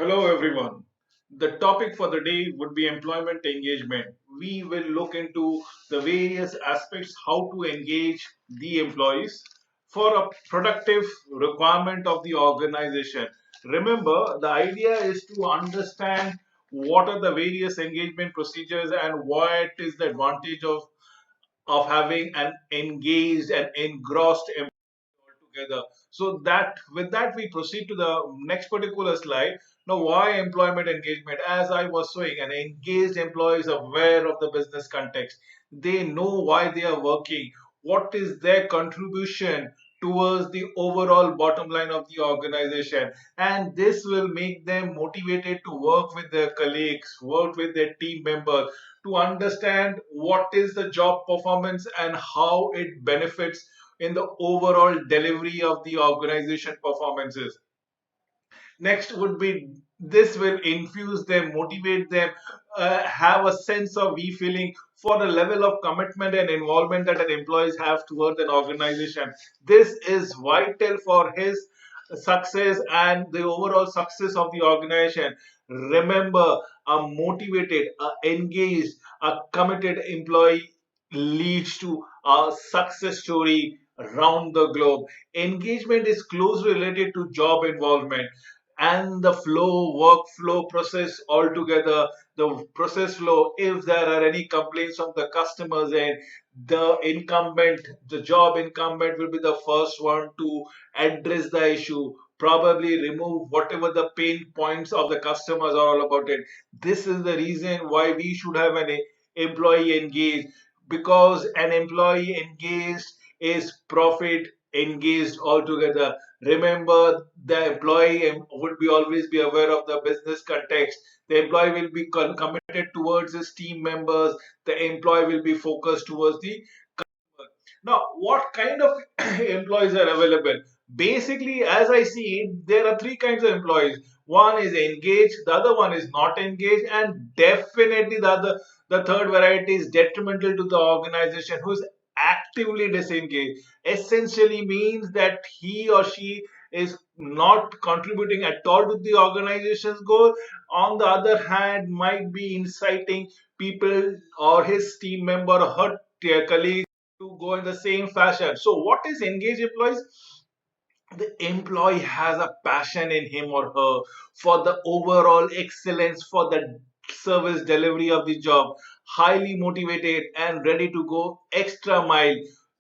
Hello, everyone. The topic for the day would be employment engagement. We will look into the various aspects how to engage the employees for a productive requirement of the organization. Remember, the idea is to understand what are the various engagement procedures and what is the advantage of having an engaged and engrossed together. So that with that we proceed to the next particular slide. Now, why employment engagement? As I was saying, an engaged employee is aware of the business context. They know why they are working, what is their contribution towards the overall bottom line of the organization, and this will make them motivated to work with their colleagues, work with their team members, to understand what is the job performance and how it benefits in the overall delivery of the organization performances. Next would be this will infuse them, motivate them, have a sense of we feeling for the level of commitment and involvement that an employees have towards an organization. This is vital for his success and the overall success of the organization. Remember, a motivated, a engaged, a committed employee leads to a success story around the globe. Engagement is closely related to job involvement and the flow, workflow process altogether. The process flow, if there are any complaints from the customers, and the job incumbent will be the first one to address the issue, probably remove whatever the pain points of the customers are all about it. This is the reason why we should have an employee engaged, because an employee engaged is profit engaged altogether. Remember, the employee would be always be aware of the business context. The employee will be committed towards his team members. The employee will be focused towards the. Now, what kind of employees are available? Basically, as I see it, there are three kinds of employees. One is engaged, the other one is not engaged, and definitely the third variety is detrimental to the organization, who is actively disengaged. Essentially means that he or she is not contributing at all to the organization's goal. On the other hand, might be inciting people or his team member or her colleague to go in the same fashion. So, what is engaged employees? The employee has a passion in him or her for the overall excellence, for the service delivery of the job, highly motivated and ready to go extra mile.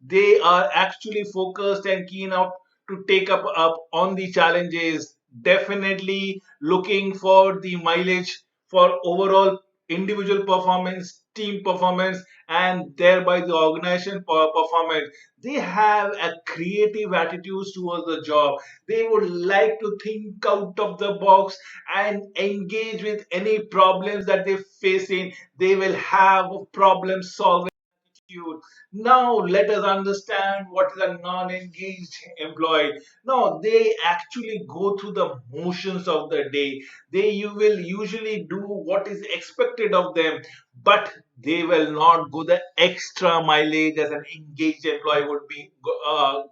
They are actually focused and keen out to take up on the challenges, definitely looking for the mileage for overall individual performance, team performance, and thereby the organization performance. They have a creative attitude towards the job. They would like to think out of the box and engage with any problems that they face in. They will have problem solving attitude. Now let us understand what is a non-engaged employee. Now they actually go through the motions of the day. They you will usually do what is expected of them, but they will not go the extra mileage as an engaged employee would be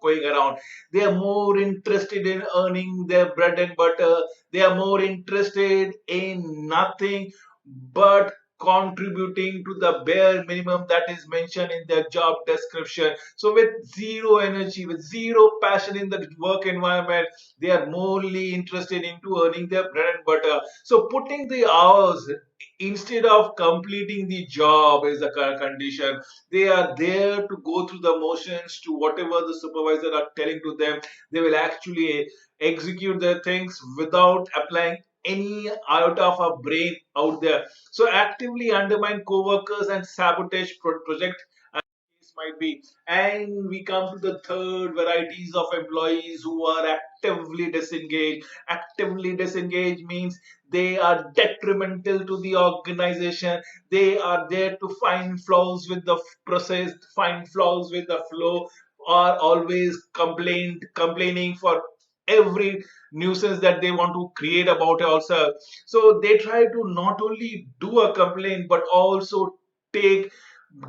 going around. They are more interested in earning their bread and butter. They are more interested in nothing but contributing to the bare minimum that is mentioned in their job description. So, with zero energy, with zero passion in the work environment, they are morely interested into earning their bread and butter. So, putting the hours instead of completing the job is a condition. They are there to go through the motions to whatever the supervisor are telling to them. They will actually execute their things without applying any iota of a brain out there. So actively undermine co-workers and sabotage project case might be. And we come to the third varieties of employees who are actively disengaged. Actively disengaged means they are detrimental to the organization. They are there to find flaws with the process, find flaws with the flow, are always complaining for every nuisance that they want to create about also. So they try to not only do a complaint but also take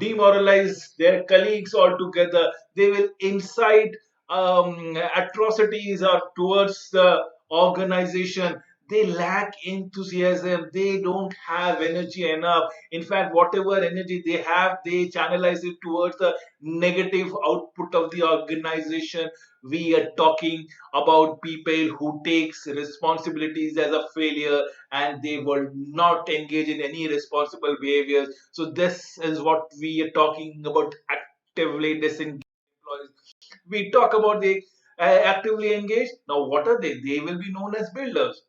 demoralize their colleagues altogether. They will incite atrocities or towards the organization. They lack enthusiasm, they don't have energy enough. In fact, whatever energy they have, they channelize it towards the negative output of the organization. We are talking about people who takes responsibilities as a failure, and they will not engage in any responsible behaviors. So this is what we are talking about: actively disengaged employees. We talk about the actively engaged. Now what are they? They will be known as builders.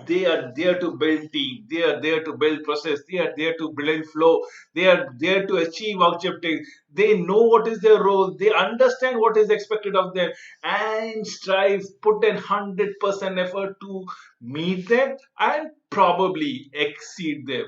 They are there to build team, they are there to build process, they are there to build flow, they are there to achieve objectives. They know what is their role, they understand what is expected of them, and strive, put in 100% effort to meet them and probably exceed them.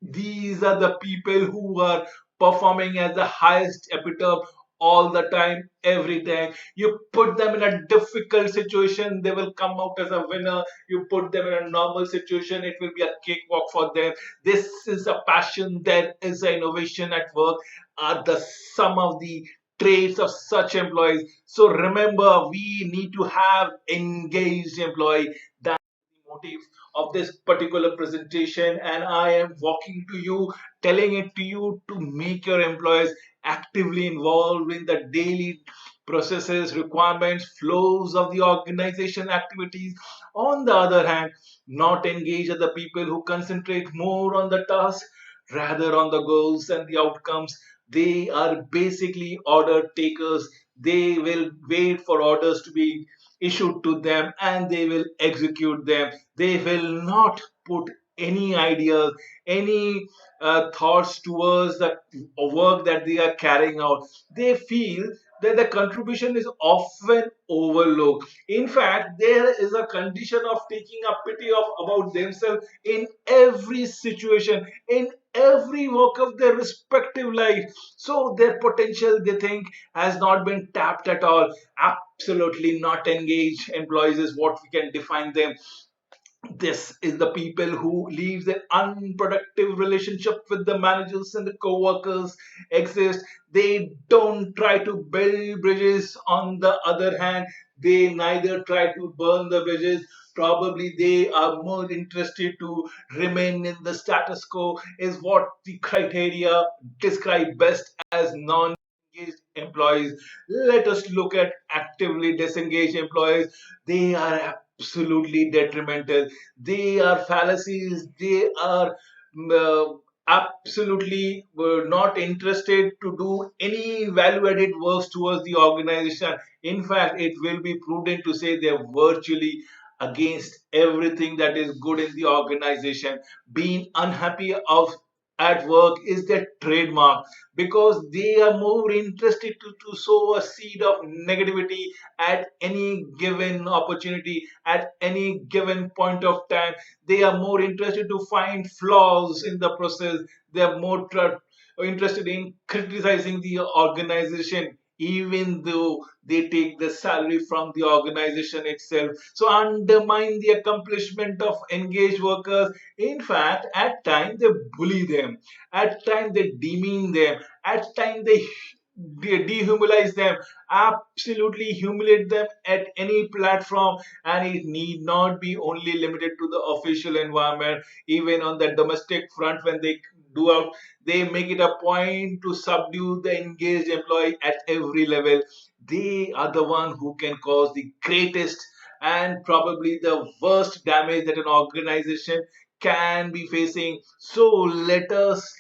These are the people who are performing as the highest epitome all the time, every time. You put them in a difficult situation, they will come out as a winner. You put them in a normal situation, it will be a cakewalk for them. This is a passion, there is an innovation at work, are the some of the traits of such employees. So remember, we need to have engaged employee. That motive of this particular presentation, and I am walking to you, telling it to you to make your employees actively involved in the daily processes, requirements, flows of the organization activities. On the other hand, not engage other people who concentrate more on the task rather on the goals and the outcomes. They are basically order takers. They will wait for orders to be issued to them and they will execute them. They will not put any ideas, any thoughts towards the work that they are carrying out. They feel that the contribution is often overlooked. In fact, there is a condition of taking a pity of about themselves in every situation, in every walk of their respective life. So their potential, they think, has not been tapped at all. Absolutely not engaged employees is what we can define them. This is the people who leaves an unproductive relationship with the managers and the co-workers exist. They don't try to build bridges. On the other hand, they neither try to burn the bridges. Probably they are more interested to remain in the status quo, is what the criteria describe best as non-engaged employees. Let us look at actively disengaged employees. They are absolutely detrimental. They are fallacies. They are uh, absolutely not interested to do any value added works towards the organization. In fact, it will be prudent to say they're virtually against everything that is good in the organization. Being unhappy of at work is their trademark, because they are more interested to sow a seed of negativity at any given opportunity, at any given point of time. They are more interested to find flaws in the process. They are more interested in criticizing the organization, even though they take the salary from the organization itself. So undermine the accomplishment of engaged workers. In fact, at times they bully them, at times they demean them, at times they dehumanize them, absolutely humiliate them at any platform. And it need not be only limited to the official environment. Even on the domestic front, when they do out, they make it a point to subdue the engaged employee at every level. They are the one who can cause the greatest and probably the worst damage that an organization can be facing. So let us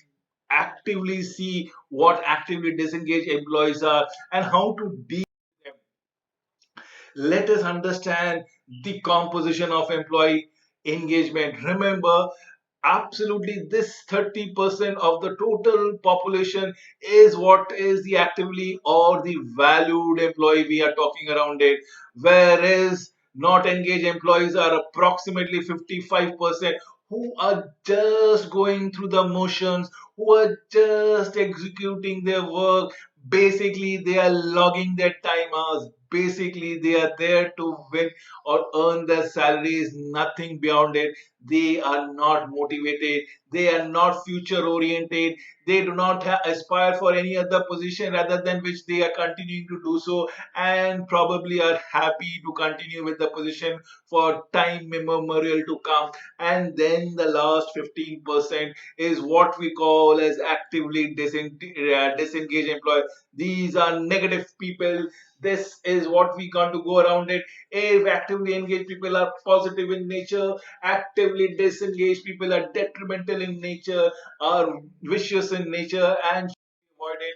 actively see what actively disengaged employees are and how to deal with them. Let us understand the composition of employee engagement. Remember, absolutely, this 30% of the total population is what is the actively or the valued employee we are talking around it, whereas not engaged employees are approximately 55%, who are just going through the motions, who are just executing their work. Basically, they are logging their time hours. Basically, they are there to win or earn their salaries, nothing beyond it. they are not motivated, they are not future oriented, they do not aspire for any other position rather than which they are continuing to do so, and probably are happy to continue with the position for time immemorial to come. And then the last 15% is what we call as actively disengaged employees. These are negative people. This is what we got to go around it. If actively engaged people are positive in nature, actively disengaged people are detrimental in nature, are vicious in nature, and should be avoided.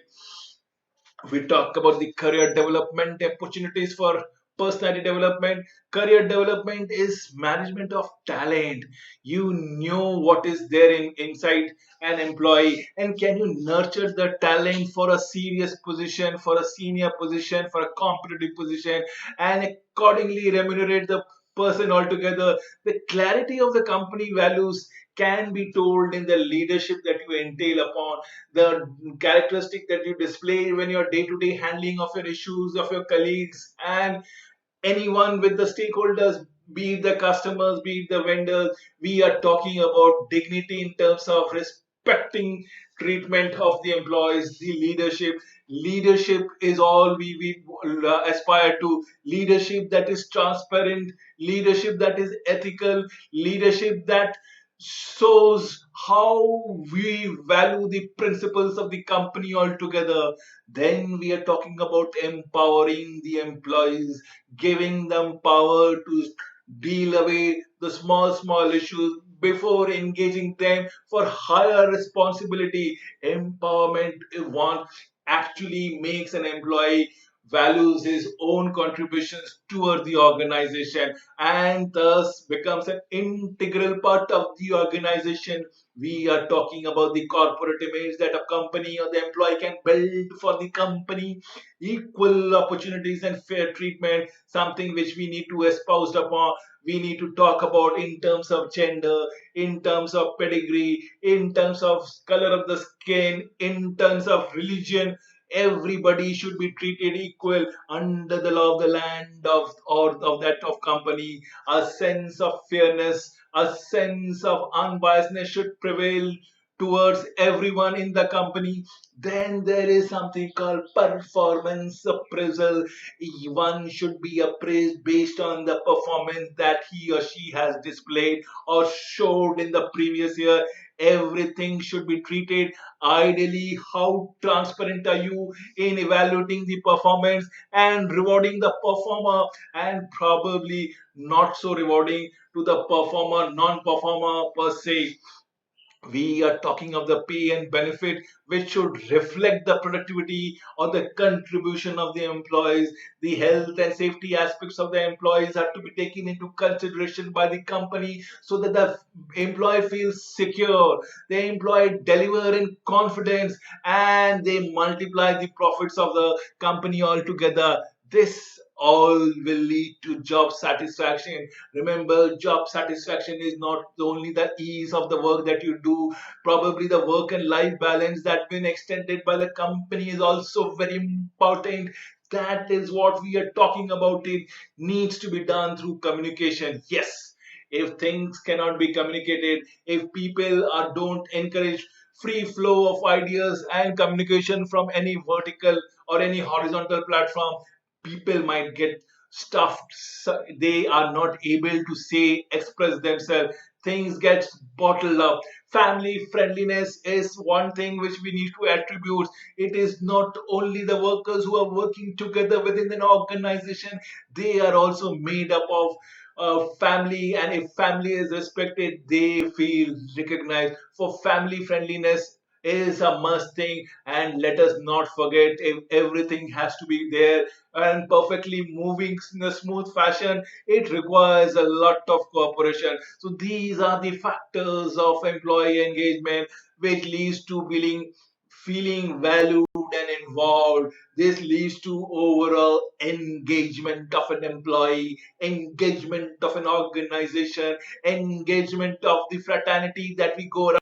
We talk about the career development opportunities for personality development. Career development is management of talent. You know what is there inside an employee, and can you nurture the talent for a serious position, for a senior position, for a competitive position, and accordingly remunerate the person altogether. The clarity of the company values can be told in the leadership that you entail upon, the characteristic that you display when your day-to-day handling of your issues, of your colleagues, and anyone with the stakeholders, be it the customers, be it the vendors. We are talking about dignity in terms of respecting treatment of the employees, the leadership. Leadership is all we aspire to. Leadership that is transparent, leadership that is ethical, leadership that shows how we value the principles of the company altogether. Then we are talking about empowering the employees, giving them power to deal away the small issues before engaging them for higher responsibility. Empowerment, if one actually makes an employee values his own contributions toward the organization and thus becomes an integral part of the organization. We are talking about the corporate image that a company or the employee can build for the company. Equal opportunities and fair treatment, something which we need to espouse upon. We need to talk about in terms of gender, in terms of pedigree, in terms of color of the skin, in terms of religion. Everybody should be treated equal under the law of the land of that of company. A sense of fairness, a sense of unbiasedness should prevail towards everyone in the company. Then there is something called performance appraisal. One should be appraised based on the performance that he or she has displayed or showed in the previous year. Everything should be treated ideally. How transparent are you in evaluating the performance and rewarding the performer, and probably not so rewarding to the performer, non-performer per se. We are talking of the pay and benefit which should reflect the productivity or the contribution of the employees. The health and safety aspects of the employees are to be taken into consideration by the company so that the employee feels secure, the employee deliver in confidence, and they multiply the profits of the company altogether. This all will lead to job satisfaction. Remember, job satisfaction is not only the ease of the work that you do, probably the work and life balance that been extended by the company is also very important. That is what we are talking about. It needs to be done through communication. Yes, if things cannot be communicated, if people are don't encourage free flow of ideas and communication from any vertical or any horizontal platform, people might get stuffed. They are not able to say, express themselves. Things get bottled up. Family friendliness is one thing which we need to attribute. It is not only the workers who are working together within an organization, they are also made up of family, and if family is respected, they feel recognized. For family friendliness is a must thing, and let us not forget, if everything has to be there and perfectly moving in a smooth fashion, it requires a lot of cooperation. So these are the factors of employee engagement which leads to feeling valued and involved. This leads to overall engagement of an employee, engagement of an organization, engagement of the fraternity that we go around.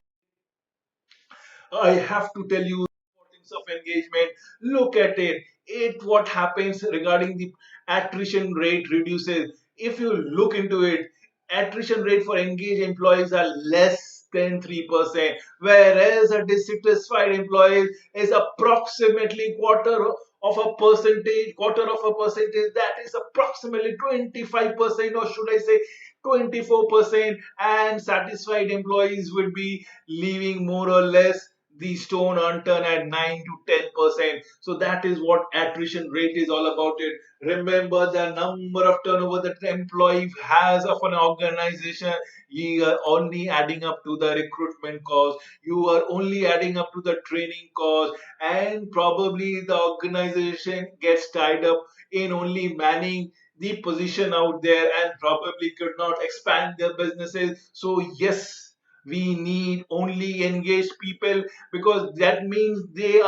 I have to tell you the importance of engagement. Look at it. It what happens regarding the attrition rate reduces. If you look into it, attrition rate for engaged employees are less than 3%, whereas a dissatisfied employee is approximately quarter of a percentage, that is approximately 25%, or should I say 24%, and satisfied employees would be leaving more or less the stone unturned at 9 to 10%. So that is what attrition rate is all about it. Remember, the number of turnover that the employee has of an organization, you are only adding up to the recruitment cost, you are only adding up to the training cost, and probably the organization gets tied up in only manning the position out there and probably could not expand their businesses. So yes, we need only engaged people, because that means they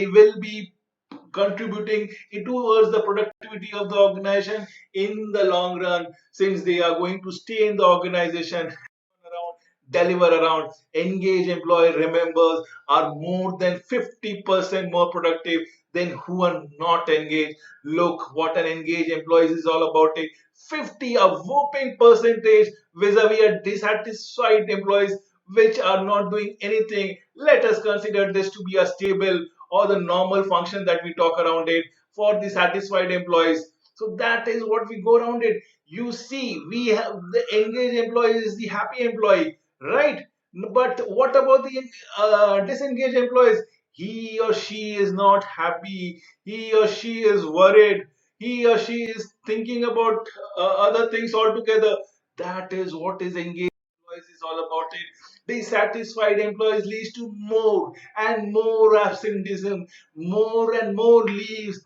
will be contributing towards the productivity of the organization in the long run, since they are going to stay in the organization around, deliver around. Engaged employee, remembers, are more than 50% more productive than who are not engaged. Look what an engaged employee is all about it. 50, a whopping percentage, vis-a-vis a dissatisfied employees which are not doing anything. Let us consider this to be a stable or the normal function that we talk around it for the satisfied employees. So that is what we go around it. You see, we have the engaged employee is the happy employee, right? But what about the disengaged employees? He or she is not happy, he or she is worried, he or she is thinking about other things altogether. That is what is engaged employees is all about it. Dissatisfied employees leads to more and more absenteeism, more and more leaves,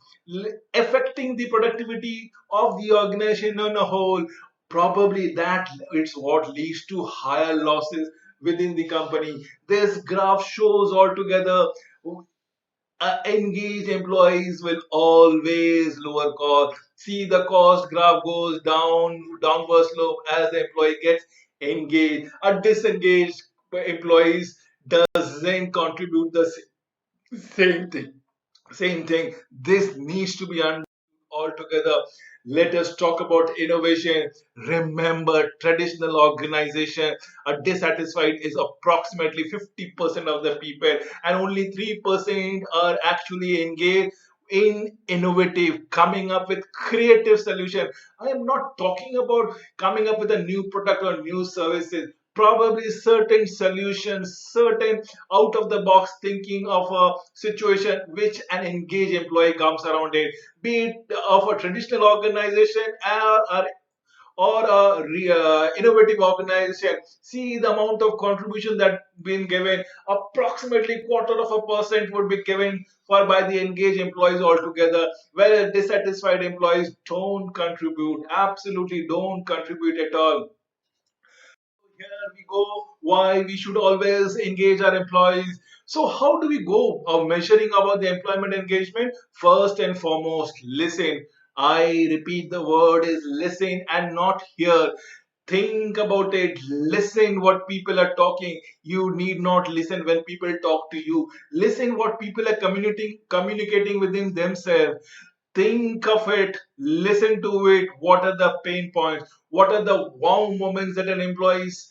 affecting the productivity of the organization on a whole. Probably that it's what leads to higher losses within the company. This graph shows altogether, engaged employees will always lower cost. See, the cost graph goes downward slope as the employee gets engaged. A disengaged employees doesn't contribute the same thing. Same thing. This needs to be understood altogether. Let us talk about innovation. Remember, traditional organization are dissatisfied is approximately 50% of the people, and only 3% are actually engaged in innovative, coming up with creative solution. I am not talking about coming up with a new product or new services. Probably certain solutions, certain out of the box thinking of a situation which an engaged employee comes around it, be it of a traditional organization or a innovative organization. See the amount of contribution that been given. Approximately quarter of a percent would be given for by the engaged employees altogether, whereas dissatisfied employees don't contribute, absolutely don't contribute at all. Here we go, why we should always engage our employees. So how do we go of measuring about the employment engagement? First and foremost, listen. I repeat, the word is listen and not hear. Think about it. Listen what people are talking. You need not listen when people talk to you. Listen what people are communicating within themselves. Think of it, listen to it. What are the pain points? What are the wow moments that an employee is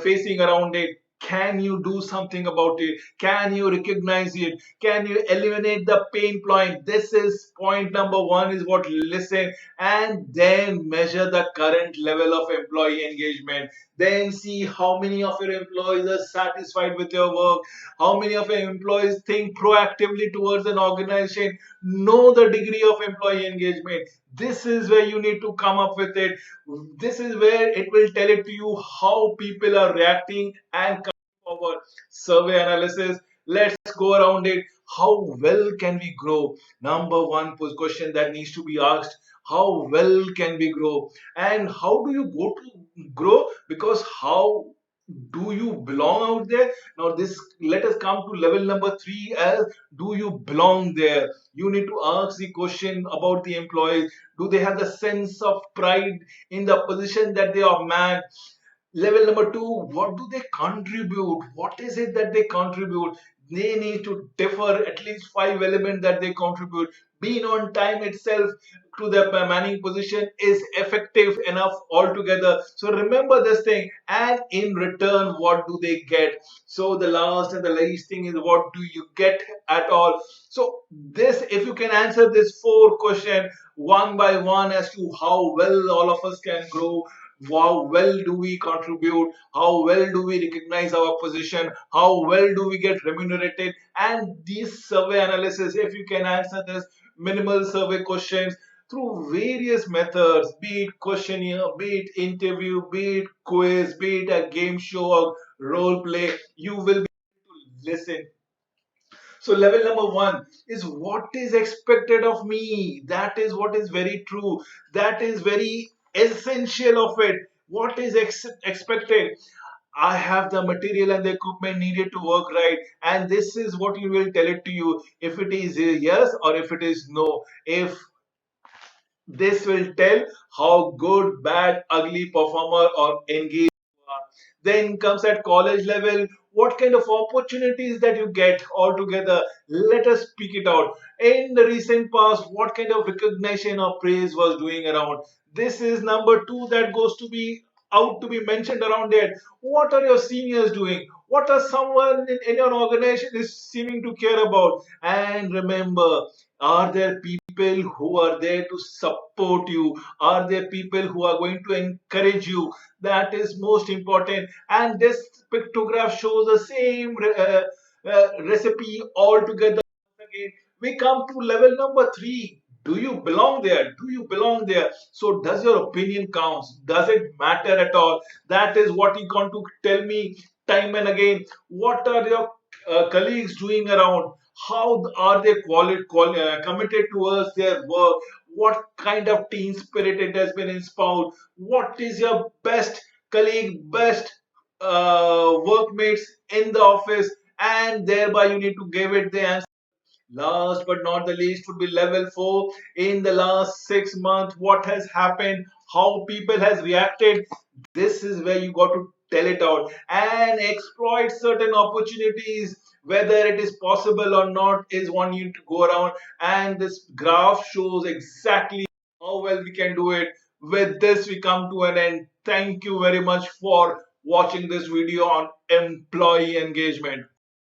facing around it? Can you do something about it? Can you recognize it? Can you eliminate the pain point? This is point number one, is what listen, and then measure the current level of employee engagement. Then see how many of your employees are satisfied with your work, how many of your employees think proactively towards an organization. Know the degree of employee engagement. This is where you need to come up with it. This is where it will tell it to you how people are reacting and coming forward. Survey analysis, let's go around it. How well can we grow? Number one question that needs to be asked: how well can we grow? And how do you go to grow? Because how do you belong out there? Now this, let us come to level number three, as do you belong there? You need to ask the question about the employees. Do they have the sense of pride in the position that they are man? Level number two, what do they contribute? What is it that they contribute? They need to differ at least five elements that they contribute. being on time itself to the manning position is effective enough altogether. So remember this thing, and in return, what do they get? So the last and the least thing is, what do you get at all? So this, if you can answer this four question one by one as to how well all of us can grow, how well do we contribute, how well do we recognize our position, how well do we get remunerated, and these survey analysis, if you can answer this minimal survey questions through various methods, be it questionnaire, be it interview, be it quiz, be it a game show or role play, you will be able to listen. So level number one is what is expected of me. That is what is very true. That is very essential of it. What is expected? I have the material and the equipment needed to work right, and this is what you will tell it to you. If it is a yes or if it is no. If this will tell how good, bad, ugly performer or engaged you are. Then comes at college level, what kind of opportunities that you get altogether. Let us speak it out. In the recent past, what kind of recognition or praise was doing around. This is number two that goes to be out to be mentioned around it. What are your seniors doing? What are someone in your organization is seeming to care about? And remember, are there people who are there to support you? Are there people who are going to encourage you? That is most important. And this pictograph shows the same recipe altogether. Again, we come to level number three. Do you belong there? Do you belong there? So, does your opinion counts? Does it matter at all? That is what you want to tell me time and again. What are your colleagues doing around? How are they committed towards their work? What kind of team spirit it has been inspired? What is your best colleague, best workmates in the office? And thereby you need to give it the answer. Last but not the least would be level 4. In the last 6 months, what has happened, how people has reacted. This is where you got to tell it out and exploit certain opportunities. Whether it is possible or not is one you need to go around. And this graph shows exactly how well we can do it. With this, we come to an end. Thank you very much for watching this video on employee engagement.